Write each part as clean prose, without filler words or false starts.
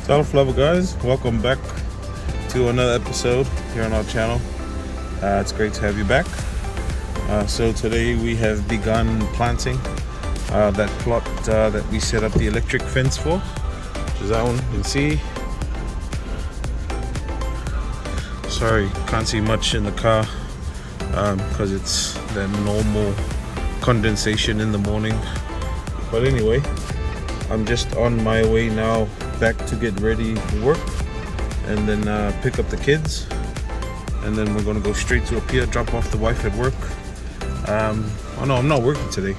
Self-lover guys, welcome back to another episode here on our channel. It's great to have you back. So today we have begun planting that plot that we set up the electric fence for, which is that one you can see. Sorry, can't see much in the car because it's the normal condensation in the morning. But anyway, I'm just on my way now back to get ready for work and then pick up the kids, and then we're going to go straight to Apia, drop off the wife at work. Oh no, I'm not working today,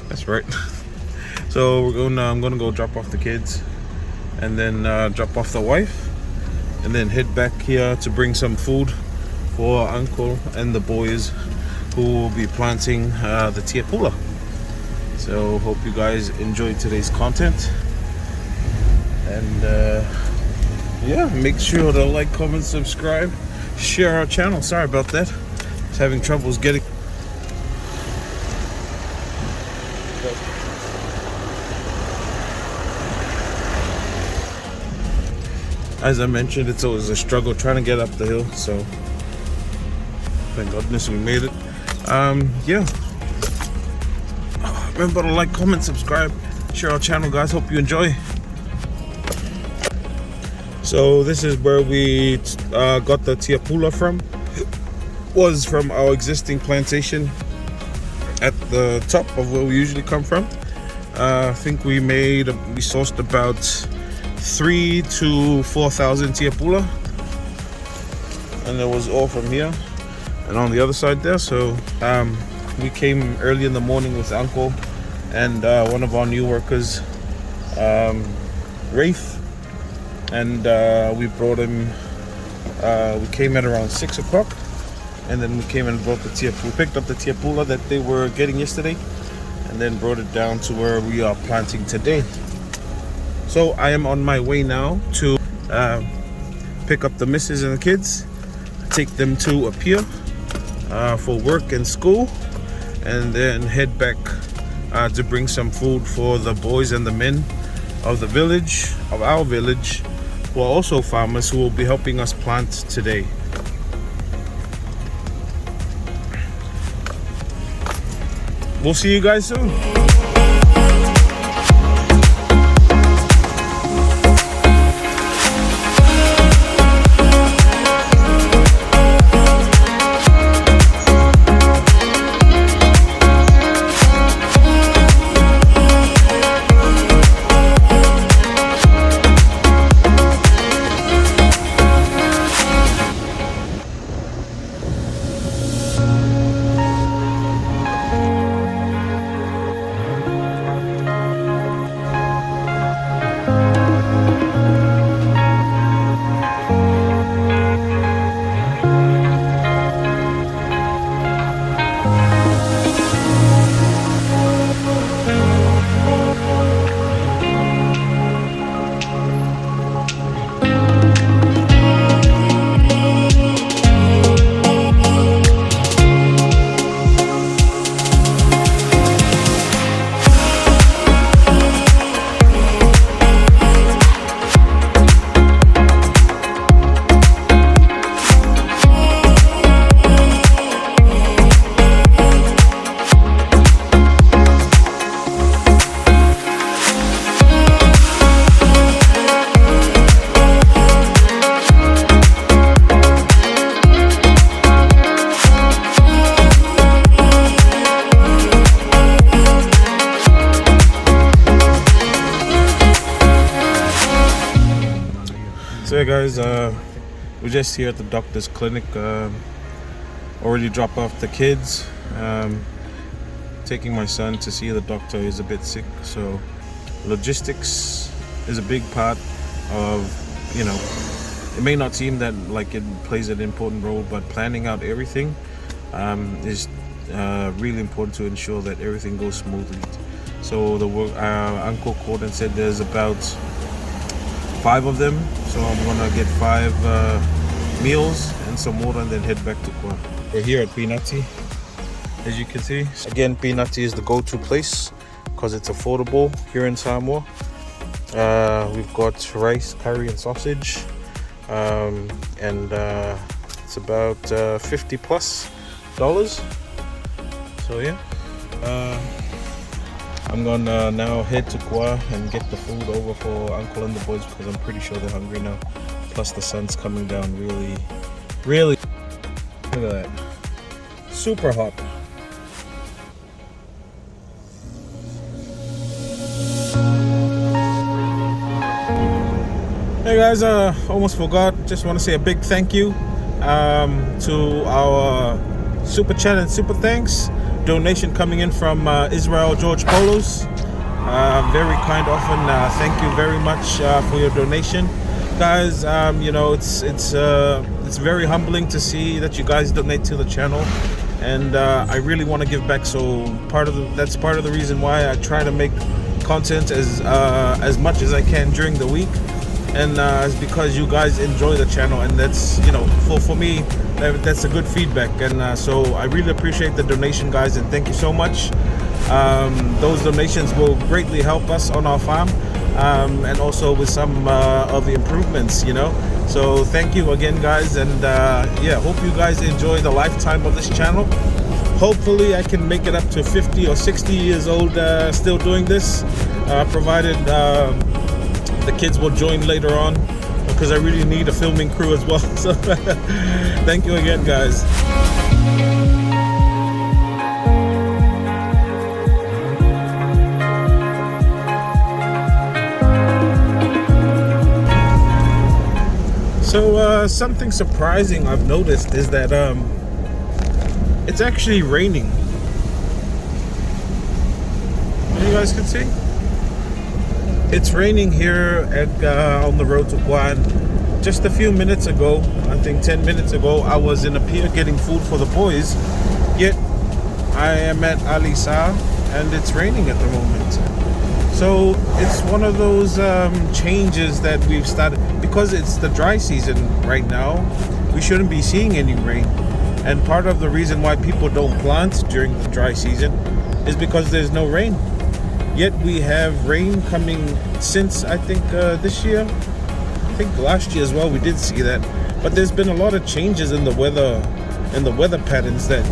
that's right. So I'm going to go drop off the kids and then drop off the wife and then head back here to bring some food for our uncle and the boys who will be planting the tiapula. So hope you guys enjoyed today's content, and yeah, make sure to like, comment, subscribe, share our channel. Sorry about that, it's having troubles getting. As I mentioned, it's always a struggle trying to get up the hill, so thank goodness we made it. Yeah, remember to like, comment, subscribe, share our channel guys. Hope you enjoy. So this is where we got the tiapula from. Was from our existing plantation at the top of where we usually come from. I think we sourced about 3,000 to 4,000 tiapula, and it was all from here and on the other side there. So we came early in the morning with Uncle and one of our new workers, Rafe, and we brought him. We came at around 6 o'clock, and then we came and brought the tiapula. Picked up the tiapula that they were getting yesterday, and then brought it down to where we are planting today. So I am on my way now to pick up the missus and the kids, take them to Apia for work and school, and then head back to bring some food for the boys and the men of the village, of our village, who are also farmers, who will be helping us plant today. We'll see you guys soon. So yeah guys, we're just here at the doctor's clinic. Already dropped off the kids, taking my son to see the doctor. He's a bit sick, so logistics is a big part of, you know, it may not seem that like it plays an important role, but planning out everything is really important to ensure that everything goes smoothly. So Uncle called and said there's about 5 of them, so I'm gonna get 5 meals and some water and then head back to Kwa. We're here at Pinati, as you can see. Again, Pinati is the go-to place because it's affordable here in Samoa. We've got rice, curry, and sausage, and it's about $50+. So yeah, I'm gonna now head to Kwa and get the food over for Uncle and the boys because I'm pretty sure they're hungry now. Plus the sun's coming down really. Look at that, super hot. Hey guys, almost forgot. Just want to say a big thank you to our super chat and super thanks donation coming in from Israel George Polos. Very kind often. Thank you very much for your donation, guys. You know, it's very humbling to see that you guys donate to the channel, and I really want to give back. So that's part of the reason why I try to make content as much as I can during the week. And it's because you guys enjoy the channel, and that's, you know, for me, that's a good feedback. And so I really appreciate the donation, guys, and thank you so much. Those donations will greatly help us on our farm, and also with some of the improvements, you know. So thank you again, guys, and yeah, hope you guys enjoy the lifetime of this channel. Hopefully I can make it up to 50 or 60 years old still doing this, provided the kids will join later on, because I really need a filming crew as well. So thank you again, guys. So something surprising I've noticed is that it's actually raining. You guys can see it's raining here on the road to Guan. Just a few minutes ago, I think 10 minutes ago, I was in Apia getting food for the boys, yet I am at Alisa and it's raining at the moment. So it's one of those changes that we've started, because it's the dry season right now. We shouldn't be seeing any rain, and part of the reason why people don't plant during the dry season is because there's no rain. Yet we have rain coming since, I think, this year. I think last year as well we did see that. But there's been a lot of changes in the weather patterns that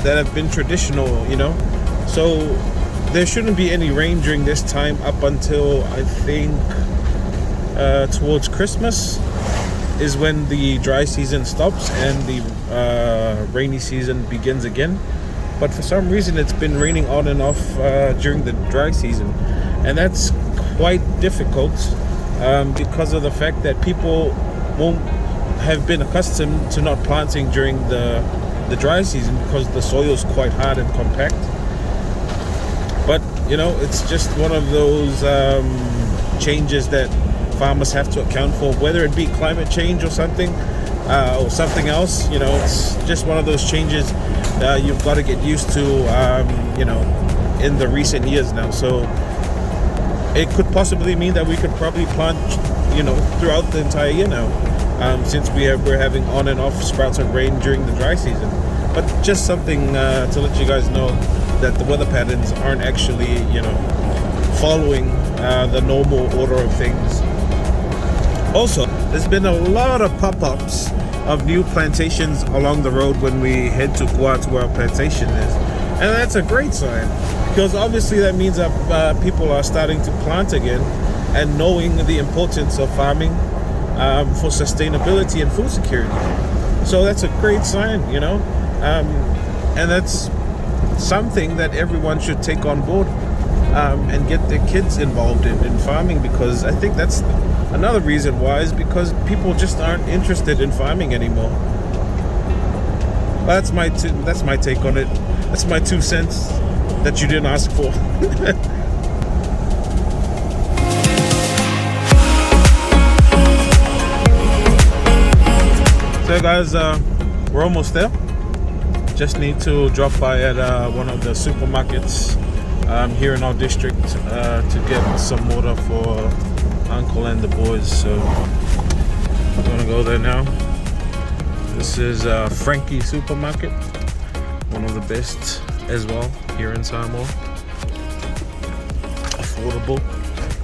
have been traditional, you know. So there shouldn't be any rain during this time up until, I think, towards Christmas is when the dry season stops and the rainy season begins again. But for some reason it's been raining on and off during the dry season, and that's quite difficult because of the fact that people won't have been accustomed to not planting during the dry season because the soil is quite hard and compact. But you know, it's just one of those changes that farmers have to account for, whether it be climate change or something else. You know, it's just one of those changes you've got to get used to, you know, in the recent years now. So it could possibly mean that we could probably plant, you know, throughout the entire year now, since we're having on and off sprouts of rain during the dry season. But just something to let you guys know that the weather patterns aren't actually, you know, following the normal order of things. Also, there's been a lot of pop-ups of new plantations along the road when we head to Kwa, to where our plantation is, and that's a great sign, because obviously that means that people are starting to plant again and knowing the importance of farming for sustainability and food security. So that's a great sign, you know, and that's something that everyone should take on board and get their kids involved in farming, because I think that's another reason why is because people just aren't interested in farming anymore. That's my take on it. That's my 2 cents that you didn't ask for. So guys, we're almost there. Just need to drop by at one of the supermarkets here in our district to get some water for Uncle and the boys. So I'm gonna go there now. This is Frankie Supermarket, one of the best as well here in Samoa. affordable,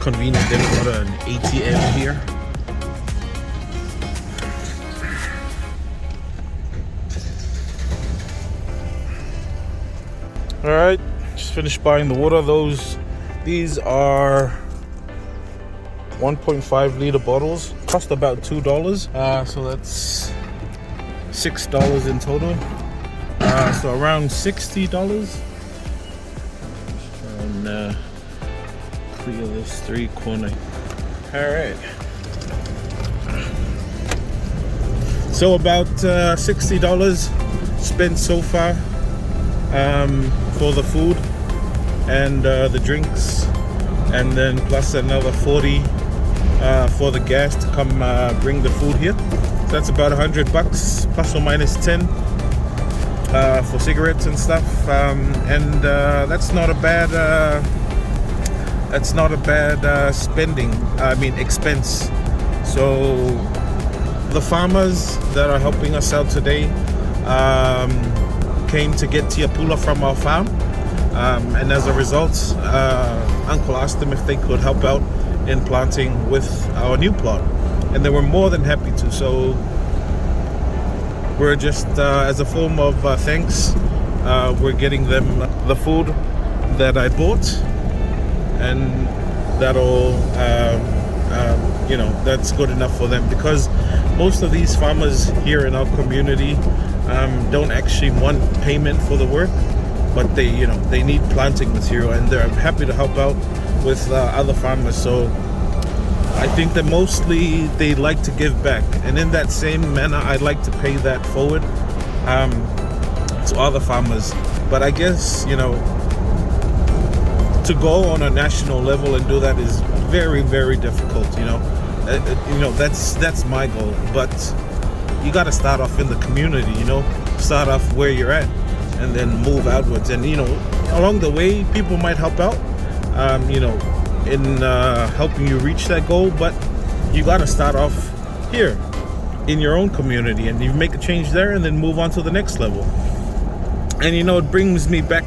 convenient. They've got an ATM here. All right, just finished buying the water. These are 1.5 liter bottles, cost about $2. So that's $6 in total. So around $60. And clear this 3-corner. All right. So about $60 spent so far for the food and the drinks, and then plus another 40 for the gas to come bring the food here. So that's about $100 plus or minus 10 for cigarettes and stuff, and that's not a bad spending. I mean expense. So the farmers that are helping us out today came to get tiapula from our farm, and as a result, Uncle asked them if they could help out in planting with our new plot, and they were more than happy to. So we're just as a form of thanks, we're getting them the food that I bought, and that'll that's good enough for them, because most of these farmers here in our community don't actually want payment for the work, but they need planting material, and they're happy to help out with other farmers. So I think that mostly they like to give back, and in that same manner I'd like to pay that forward to other farmers. But I guess to go on a national level and do that is very, very difficult. That's my goal. But you got to start off in the community. Start off where you're at, and then move outwards. And along the way, people might help out, in helping you reach that goal. But you got to start off here in your own community, and you make a change there, and then move on to the next level. And it brings me back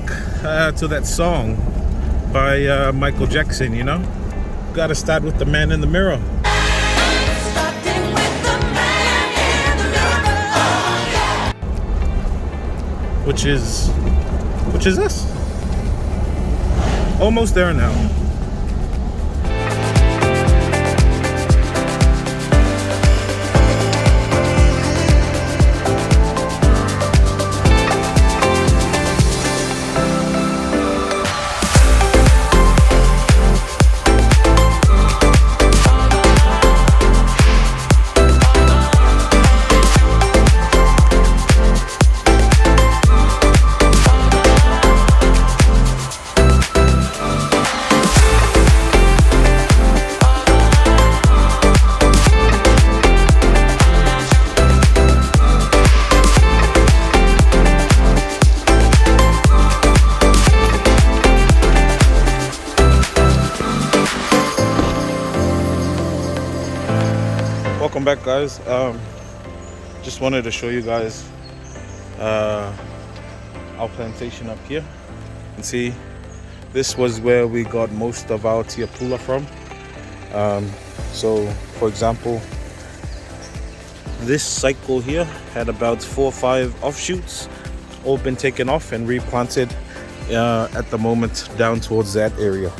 to that song by Michael Jackson. Got to start with the man in the mirror. Which is us. Almost there now. Welcome back, guys. Just wanted to show you guys our plantation up here. You can see this was where we got most of our tiapula from. So for example, this cycle here had about 4 or 5 offshoots, all been taken off and replanted at the moment down towards that area.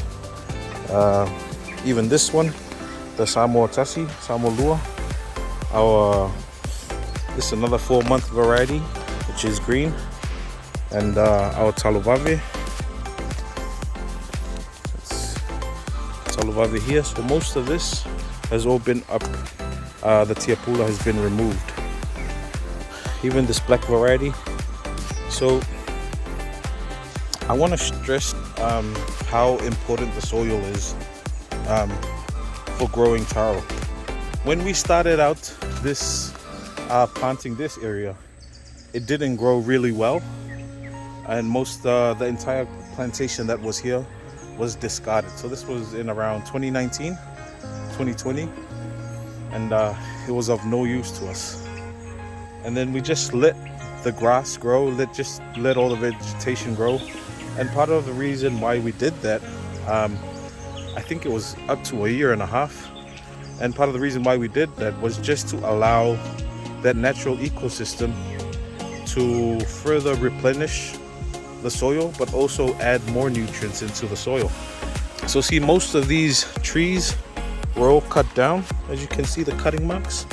Even this one, the Samoa Lua, this is another 4-month variety, which is green, and our taluvave here. So most of this has all been up. The tiapula has been removed, even this black variety. So I want to stress how important the soil is for growing taro. When we started out this planting this area, it didn't grow really well, and the entire plantation that was here was discarded. So this was in around 2019, 2020, and it was of no use to us. And then we just let the grass grow, let all the vegetation grow. And part of the reason why we did that I think it was up to a year and a half. And part of the reason why we did that was just to allow that natural ecosystem to further replenish the soil, but also add more nutrients into the soil. So see, most of these trees were all cut down, as you can see the cutting marks,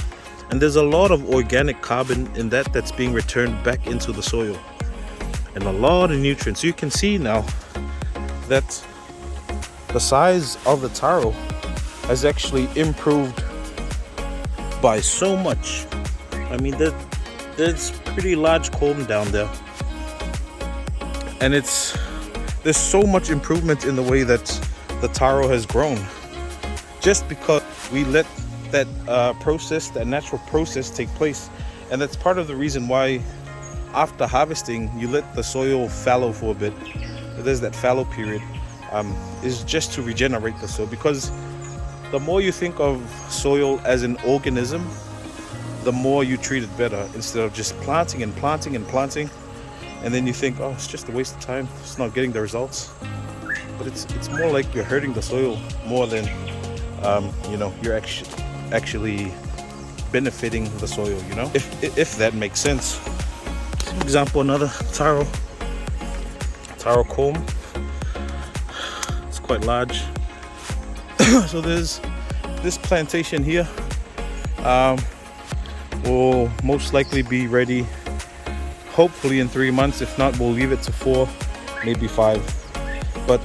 and there's a lot of organic carbon in that that's being returned back into the soil, and a lot of nutrients. You can see now that the size of the taro has actually improved by so much. I mean, there's pretty large culm down there, and there's so much improvement in the way that the taro has grown, just because we let that that natural process take place. And that's part of the reason why after harvesting you let the soil fallow for a bit. There's that fallow period, is just to regenerate the soil, because the more you think of soil as an organism, the more you treat it better, instead of just planting and planting and planting, and then you think, oh, it's just a waste of time, it's not getting the results. But it's more like you're hurting the soil more than you know, you're actually benefiting the soil, you know, if that makes sense. For example, another taro culm. It's quite large. So there's this plantation here, will most likely be ready hopefully in 3 months. If not, we'll leave it to 4, maybe 5. But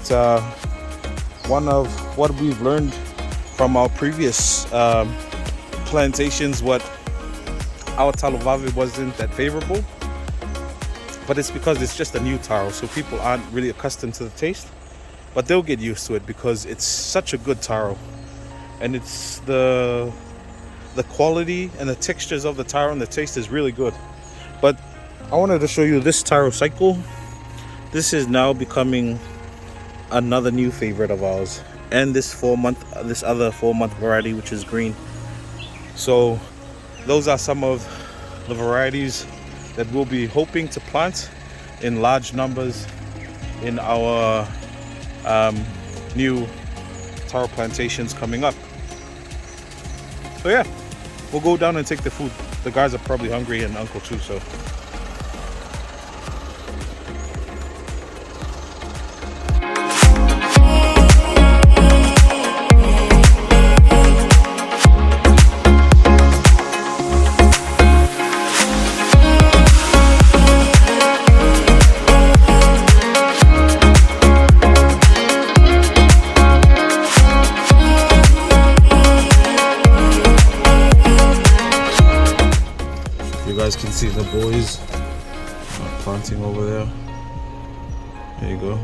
one of what we've learned from our previous plantations, what our talovave wasn't that favorable, but it's because it's just a new taro, so people aren't really accustomed to the taste, but they'll get used to it because it's such a good taro, and it's the quality and the textures of the taro and the taste is really good. But I wanted to show you this taro cycle. This is now becoming another new favorite of ours, and this other 4-month variety, which is green. So those are some of the varieties that we'll be hoping to plant in large numbers in our new taro plantations coming up. So yeah, we'll go down and take the food. The guys are probably hungry, and Uncle too, so. You guys can see the boys planting over there. There you go.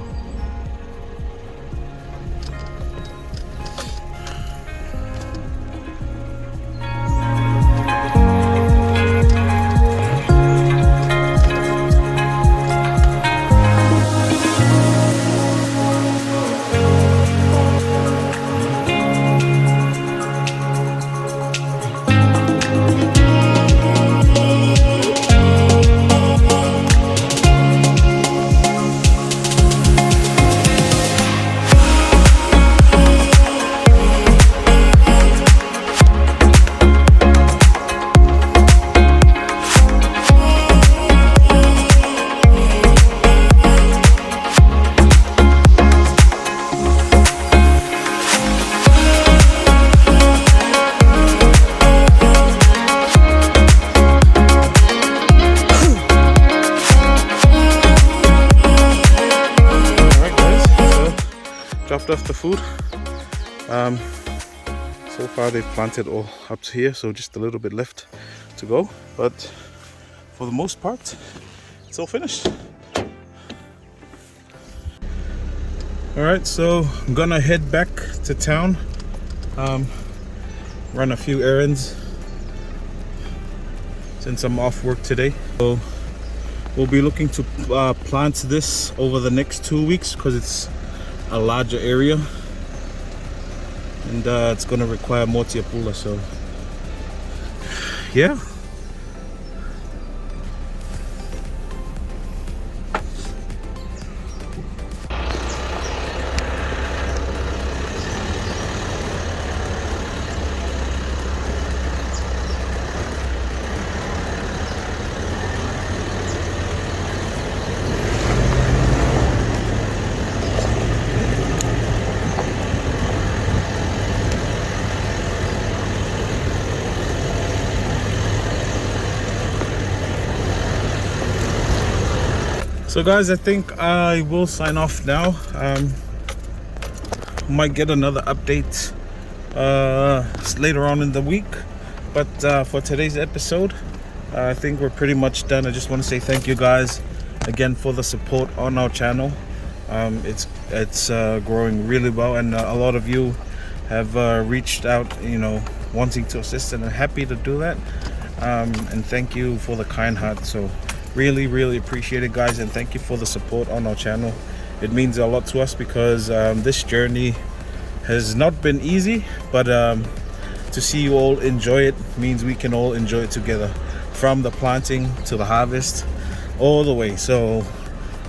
Dropped off the food. So far they've planted all up to here, so just a little bit left to go, but for the most part it's all finished. All right, so I'm gonna head back to town, run a few errands since I'm off work today. So we'll be looking to plant this over the next 2 weeks because it's a larger area, and it's going to require more tiapula. So yeah, So guys, I think I will sign off now. Might get another update later on in the week, but for today's episode, I think we're pretty much done. I just want to say thank you guys again for the support on our channel. It's growing really well, and a lot of you have reached out, wanting to assist, and I'm happy to do that. And thank you for the kind heart. So really appreciate it, guys, and thank you for the support on our channel. It means a lot to us because this journey has not been easy, but to see you all enjoy it means we can all enjoy it together, from the planting to the harvest, all the way. So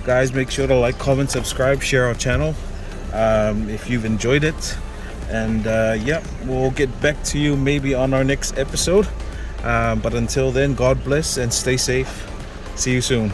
guys, make sure to like, comment, subscribe, share our channel if you've enjoyed it, and yeah, we'll get back to you maybe on our next episode, but until then, God bless and stay safe. See you soon.